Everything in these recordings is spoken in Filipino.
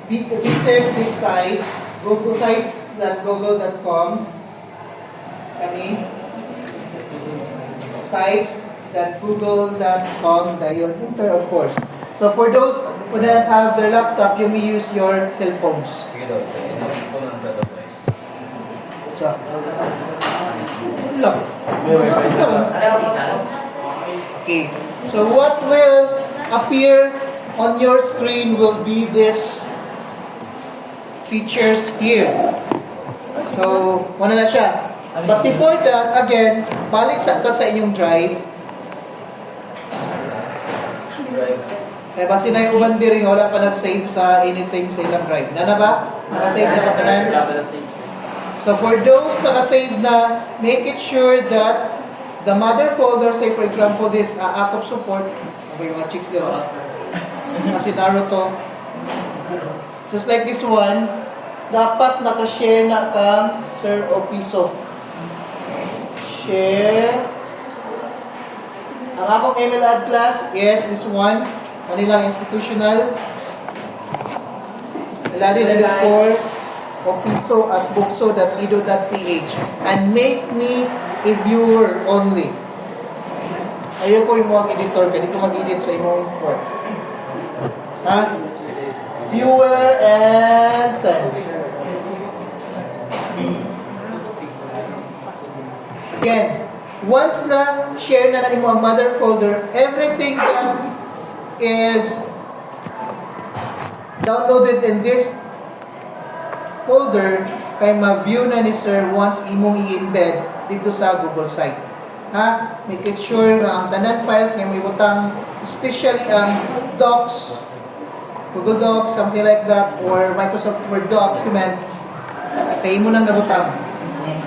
visit this site, Google sites.google.com. Kani? Sites.google.com. Dayon. Enter, of course. So for those who don't have their laptop, you may use your cell phones. So, look. Okay. So what will appear on your screen will be this features here. So, wala na siya. But before that, again, balik sa inyong drive. Kaya basi na yung uban diri nga wala pa nag-save sa anything sa ilang drive. Na ba? Naka-save na ba tanan? So for those naka-save na, make it sure that the mother folder, say for example this app of support, yung mga chicks dito, kasi Naruto, just like this one, dapat naka-share na kang Sir o Piso. Share. Ang akong email ad class, yes, this one, kanilang institutional, Aladdin_, opiso@bukso.edu.ph, and make me a viewer only. Ayaw ko yung mga editor, kasi ko mag-edit sa imong report. Ha? Viewer and send. Again, once na share na natin mo ang mother folder, everything that is downloaded in this folder kay ma-view na ni sir once imong i-embed dito sa Google site. Ha? Make it sure na ang tanan files nga may butang, especially ang Docs, Google Docs, something like that, or Microsoft Word document, kay mo nang nabutang.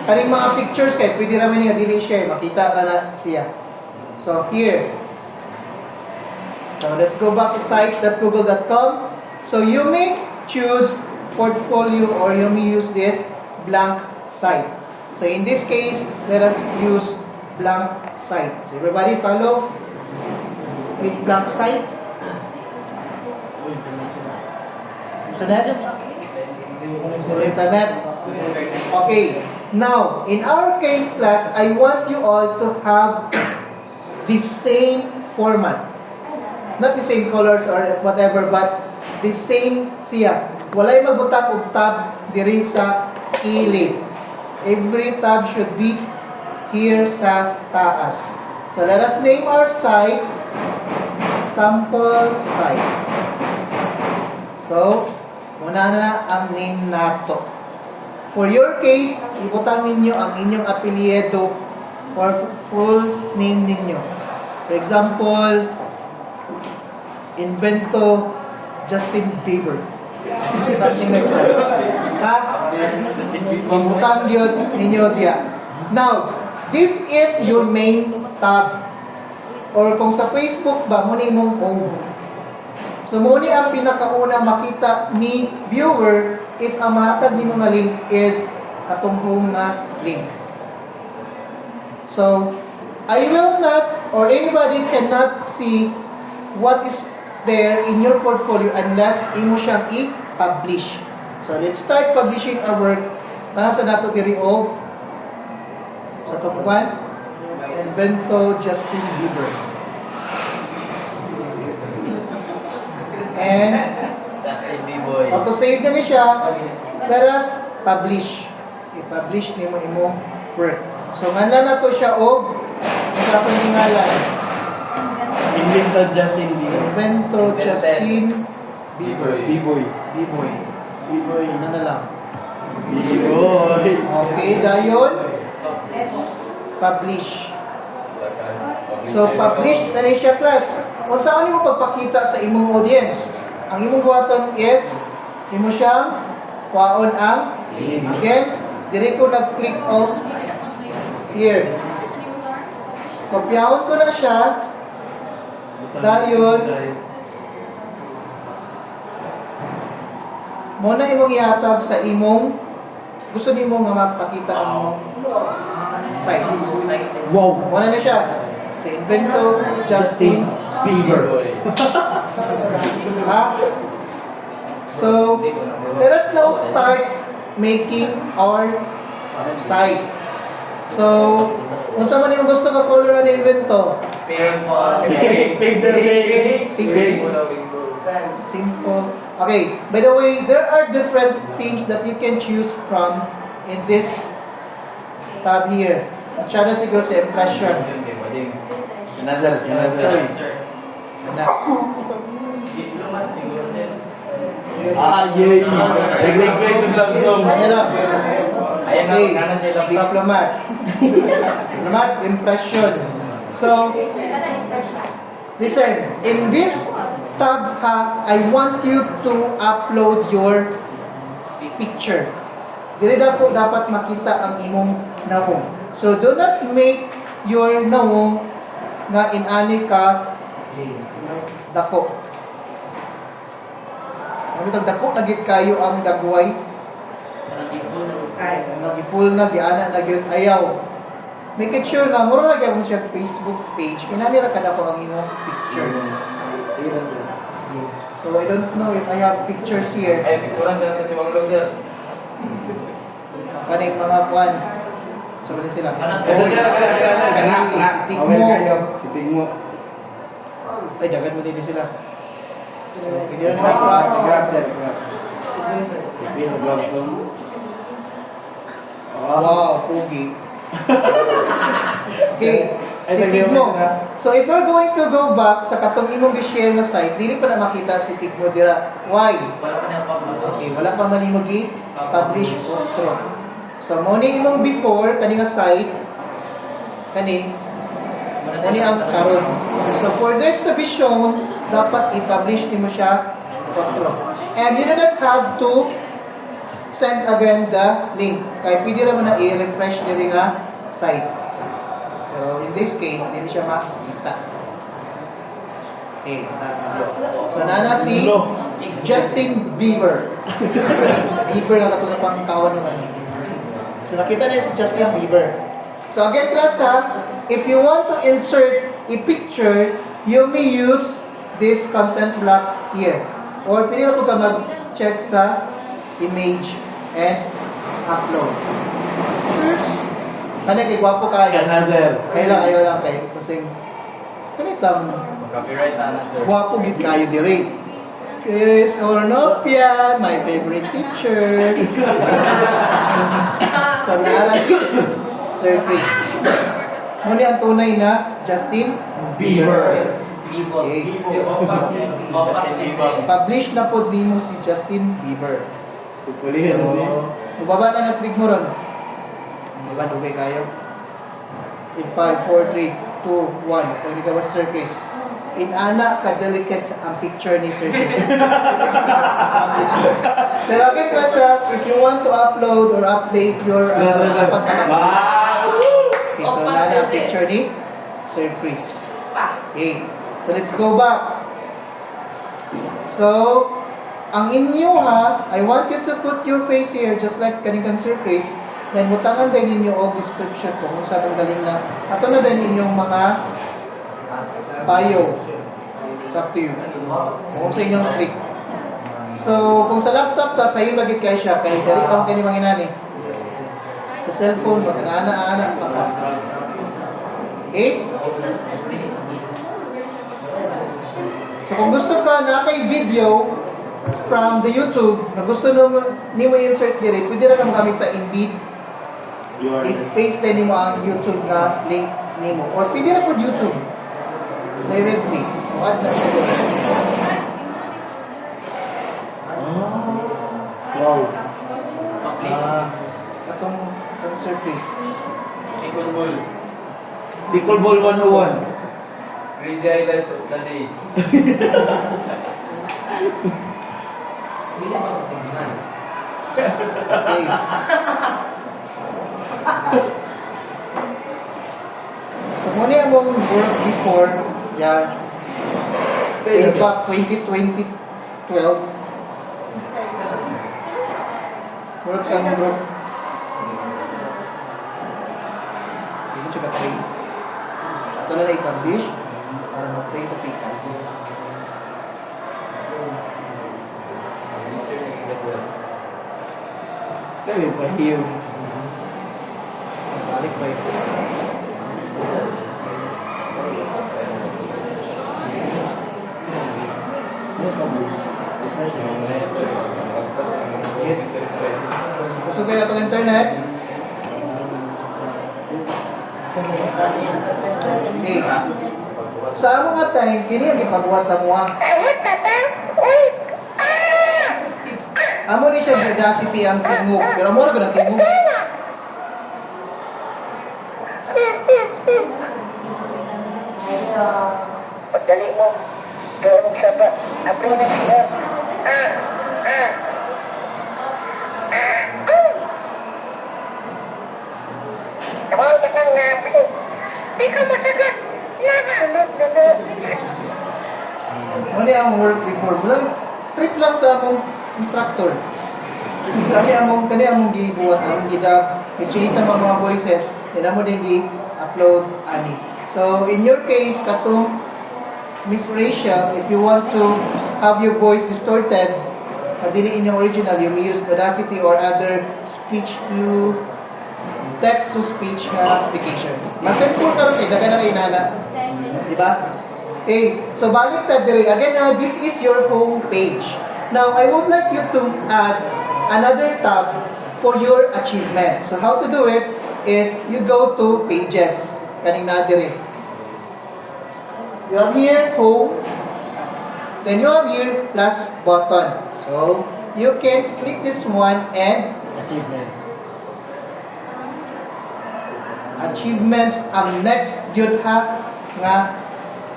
Karing mga pictures kay pwede raman nga dili share, makita na siya. So here. So let's go back to sites.google.com. So you may choose portfolio or you may use this blank site. So in this case, let us use blank site. So everybody follow with blank site. Internet? Internet. Okay. Now, in our case class, I want you all to have the same format. Not the same colors or whatever, but the same siya. Walay magbutang og tab diri sa kilid. Every tab should be here sa taas. So let us name our site sample site. So, muna na ang name nato. For your case, ibutang ninyo ang inyong apelyido or full name ninyo. For example, Invento Justin Bieber. Something like that. Ha? Ibutang yun ninyo diya. Now, this is your main tab. Or kung sa Facebook ba, muna imong home. So, muna ang pinakauna makita ni viewer if ang matag ni mga link is atong home na link. So, I will not, or anybody cannot see what is there in your portfolio unless imo siyang i-publish. So, let's start publishing our work. Tahan sa nato diri o sa tungkuan, Invento Justin Bieber. And Justin Bieber. auto-save na ni siya. Let us publish. I-publish ni mo imong work. So, ngala na to siya o sa atong ngalan. Invento Justin Bieber. Invento Justin Bieber. B-boy. B-boy. B-boy. Ano na lang. B-boy. Okay, dayon. Publish. So, publish na rin siya, class. Kung saan mo pagpakita sa imong audience? Ang imong buhaton is, imo siyang kwaon ang again, diri ko nag-click on here. Kopyahon ko na siya. Dayon, muna imong ihatag sa imong gusto nimo nga mapakita ang site. Wow. Muna na siya. Sa Invento Justin Bieber. Ha? So, let us now start making our site. So, kung sa man yung gusto ka color na invento, Pink. Pink. Simple. Okay, by the way, there are different themes that you can choose from in this tab here. At siya na siguro sa impression. Another. Na. Yay! Nag-request yung love song. Ayan lang. Ayan na, Okay, magkano sila laptop? diplomat. Diplomat, impression. So, listen, in this tab ha, I want you to upload your picture. Dili na po dapat makita ang imong nawong. So, do not make your nawong nga inani ka dako. Ang dako nagit kayo ang dagway. Nag-full na, giana na gyud ayaw. Make it sure na mura na gyud siya Facebook page. Inani ra kada ko ang imong picture. So I don't know if I have pictures here. Ay, picturean sila si Mang Lo, sir. Kaning mga kwan. So bali sila. Sir. Si Tigmo. Si Tigmo. Ay dagan mo din sila. So pwede na nila Grab, sir. Grab. This love song. Wow, pugi. Okay, si Tigmo. So if we're going to go back sa katong imong gi-share na site, dili pa na makita si Tigmo dira. Why? Okay, wala pa man imong gi-publish or throw. So mo ni imong before kani nga site kani ang karon. So for this to be shown, dapat i-publish nimo siya or throw. And you do not have to send again the link. Kaya pwede naman na i-refresh nila nga site. Pero in this case, hindi siya makita. Okay. So, nana si Justin Bieber. Bieber na katulad pang kawan ng ano. So, nakita niyo si Justin Bieber. So, again class ha, if you want to insert a picture, you may use this content blocks here. Or pwede na ko ka mag-check sa image and upload. Kaya kay gwapo kayo. Another. Ayaw lang kayo. Kasi, kaya sa Copyright na, sir. gwapo gid kayo diri. Chris Ornopia, my favorite teacher. So, naaral Sir Chris. Muna ang tunay na Justin Bieber. Okay. Justin Bieber. Publish na po din mo si Justin Bieber. Pupulihin mo niya. Mababa na naslig mo ron. Mababa, dugay kayo. In 5, 4, 3, 2, 1. Pag ikaw was Sir Chris. In ana, ka-delicate ang picture ni Sir Chris. Pero okay, kasi if you want to upload or update your dapat na okay, so nana ang picture ni Sir Chris. Okay, so let's go back. So, ang inyo ha, I want you to put your face here just like kanilang Sir Chris. Then, butangan din ninyo o description ko kung saan ang galing na. Ato na din inyong mga bio. It's up to you. Kung sa inyong click. So, kung sa laptop ta, sa'yo lagi kayo siya. Kaya dari kang kayo mga inani. Sa cellphone, mag-ana-ana pa ka. Okay? So, kung gusto ka na kay video from the YouTube, na gusto ni mo insert diri, pwede na kang gamit sa Invid. I-paste din mo ang YouTube na link nimo. Or pwede na po YouTube. Directly. Add na siya dito. Wow. Atong surface. Nicole Ball. Pickleball 101. Crazy highlights of the day. Okay. So, muna yung mong work before, yan. In fact, 2012, work sa mong group. Hindi mo siya ka-train. Ato na i-publish para mag-play sa PICAS. Kami pahiyo. Balik ba ito? Gusto ba itong internet? Okay. Sa mga time, kini ang ipagbuhat sa mga. Amo ni siya Audacity ang tingog. Pero mo na ba ng tingog? Dali mo. Gawin sa ba? Apre na siya. Tawag ka ng nabi. Di ka masagat. Nahanap na na. Ano ang work before? Walang trip lang sa akong instructor. Kani among gibuhat, among gidab, i-change na mga voices, then amo din gi-upload ani. So in your case, katong Miss Rachel, if you want to have your voice distorted, dili inyong original, you may use Audacity or other speech to text to speech na application. Mas simple karon kay dagan na kay inana. Di ba? Okay, so balik ta diri. Again, this is your home page. Now, I would like you to add another tab for your achievement. So how to do it is you go to pages. Kaning na diri. You have here home. Then you have here plus button. So you can click this one and achievements ang next yun ha nga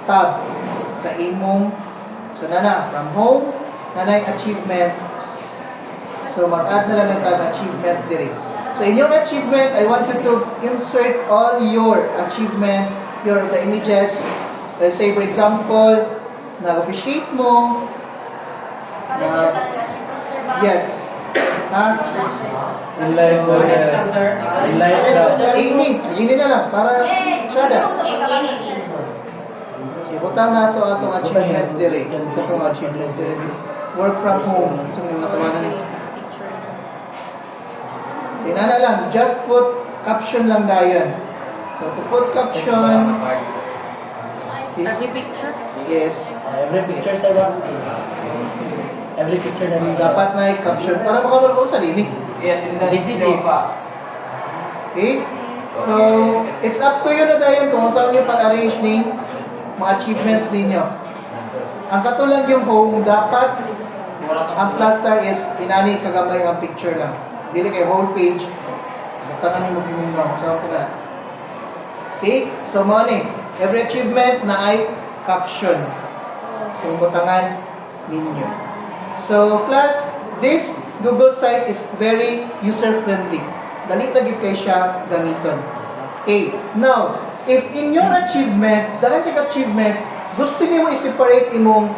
tab sa imong so nana from home nanay achievement so mag-add na lang ng tag achievement diri. So in your achievement I want you to insert all your achievements, the images. Let's say for example nag-appreciate mo yes ha In life, in life, ini na lang para siya na. Butang na ito atong achievement diri. Itong achievement diri. Work from home. So, mga tawanan. Sinana lang, just put caption lang dayon. So, to put caption, Every picture? yes, every picture sa ba? Every picture na dapat na i-caption para makawala ko sa linig. This is it. Okay? So, it's up to you na dayon kung saan yung pag-arrange ni mga achievements ninyo. Ang katulad yung home, dapat ang plaster is inani kagamay ang picture lang. Dili kay whole page. Tangan mo yung mo. Saan ko na. Okay? So, morning. Every achievement na ay caption. Kung butangan ninyo. So, plus, this Google site is very user-friendly. Dali na gid kay siya gamiton. Okay. Now, if in your achievement, dahil kay achievement, gusto niyo i-separate imong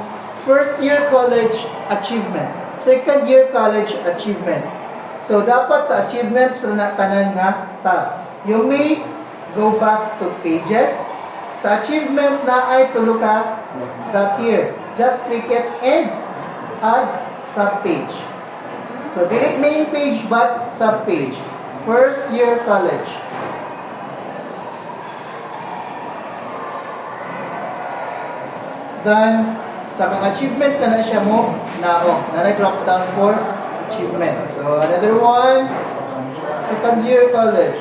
first year college achievement, second year college achievement. So, dapat sa achievements na tanan nga tab. You may go back to pages. Sa achievement na ay tulo ka got here. Just click it and add sub-page. So, delete main page but sub-page. First year college. Then, sa mga achievement na siya mo, na-drop down for achievement. So, another one, second year college.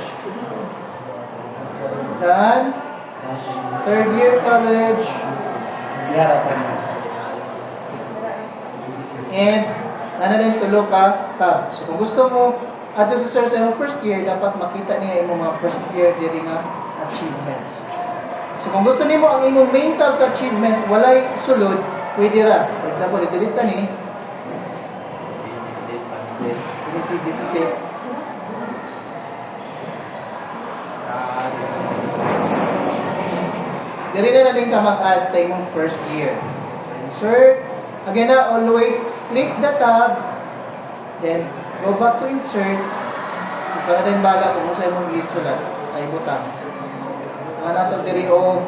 Then, third year college. And, din tulo ka tab. So, kung gusto mo, ato sa search ng first year, dapat makita niya yung mga first year diri nga achievements. So, kung gusto nimo ang imong main tab sa achievement, walay sulod, pwede ra. For example, i-delete ta ni. This is it. Dili na natin ka mag-add sa imong first year. So, insert. Again na, always click the tab. Then, go back to insert. Para din baga kung sa imong isulat ay butang. Nga na ito diri o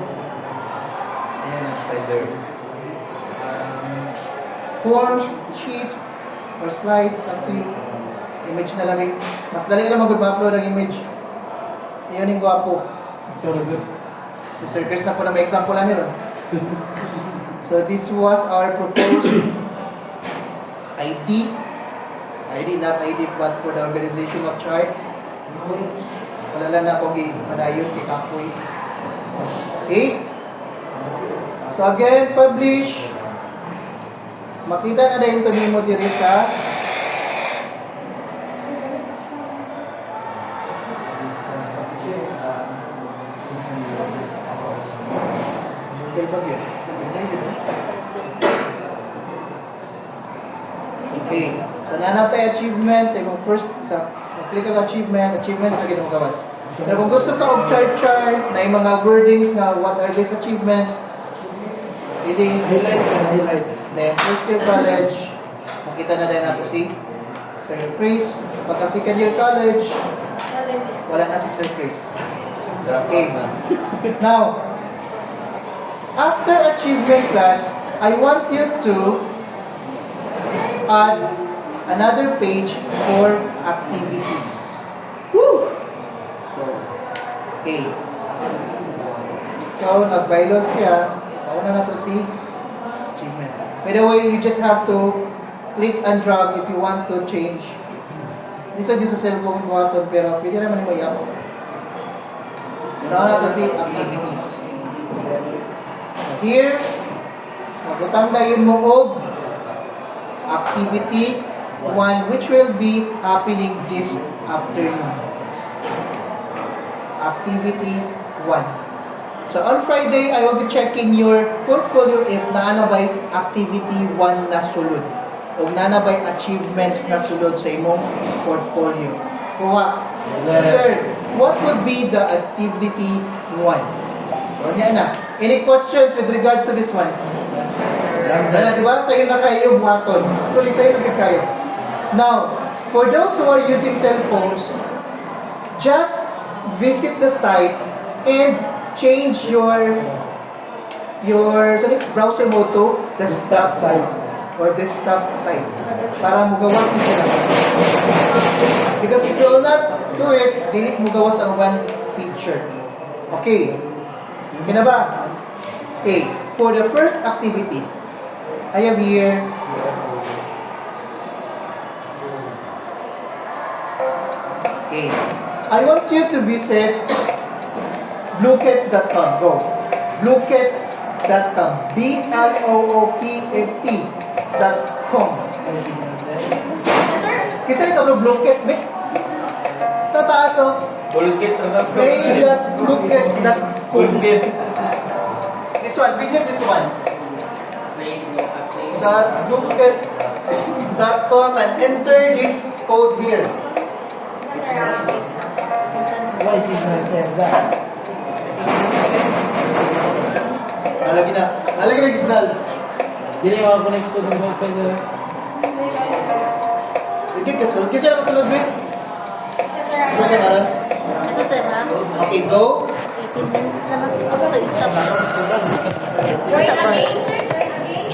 forms, sheets, or slide, something. Image na lang. Mas dali na mag-upload ang image. Iyon yung gwapo. Si Sir Chris na po na may example na nila. So this was our proposed ID. ID, not ID, but for the organizational chart. Wala lang na akong madayon kay Kapoy. Okay? So again, publish. Makita na dahil ito nimo diri sa okay, bagyo. Okay. So nanatay achievements sa imong first sa click ang achievements na ginagawas. Pero kung gusto ka og chart na yung mga wordings na what are these achievements, Highlights. then first year college, makita na din natin si Sir Chris. Pagka second year college, wala na si Sir Chris. Okay. Now, after achievement class, I want you to add another page for activities. Woo! Okay. So, nag-bylaw siya. Nauna na to si achievement. By the way, you just have to click and drag if you want to change. This is sa cellphone ko ato, pero pwede naman yung i-up. So, nauna na to si activities. Here, magutang dayon mo og activity 1 which will be happening this afternoon. Activity 1. So on Friday, I will be checking your portfolio if naanabay activity 1 na sulod o naanabay achievements na sulod sa imong portfolio. Kuha. Sir, what would be the activity 1? So, yan na. Any questions with regards to this one? Diba? Sa'yo na kayo buhaton. Actually, sa'yo na kayo. Now, for those who are using cell phones, just visit the site and change your browser mode to desktop site or desktop site para mugawas ni sila. Because if you will not do it, delete mugawas ang one feature. Okay. Okay na ba? Okay. For the first activity, I have here okay. I want you to visit Blueket.com. Go. Blueket.com. Blooket.com. Kasi ito ang Blueket, Mick. Tataas o. Bulkit na Play.blueket.com. Bulkit. This one. Visit this one. Blueket.com and enter this code here. Why is it not saying that? Nalagi na yung signal. Dili ako connect to the open the Sige, kasunod. Kasi na kasunod, Mick. Sige na lang. Ito sir ha? Okay, go. 18 minutes naman. Ako sa stop. Sa Wait, again, sir.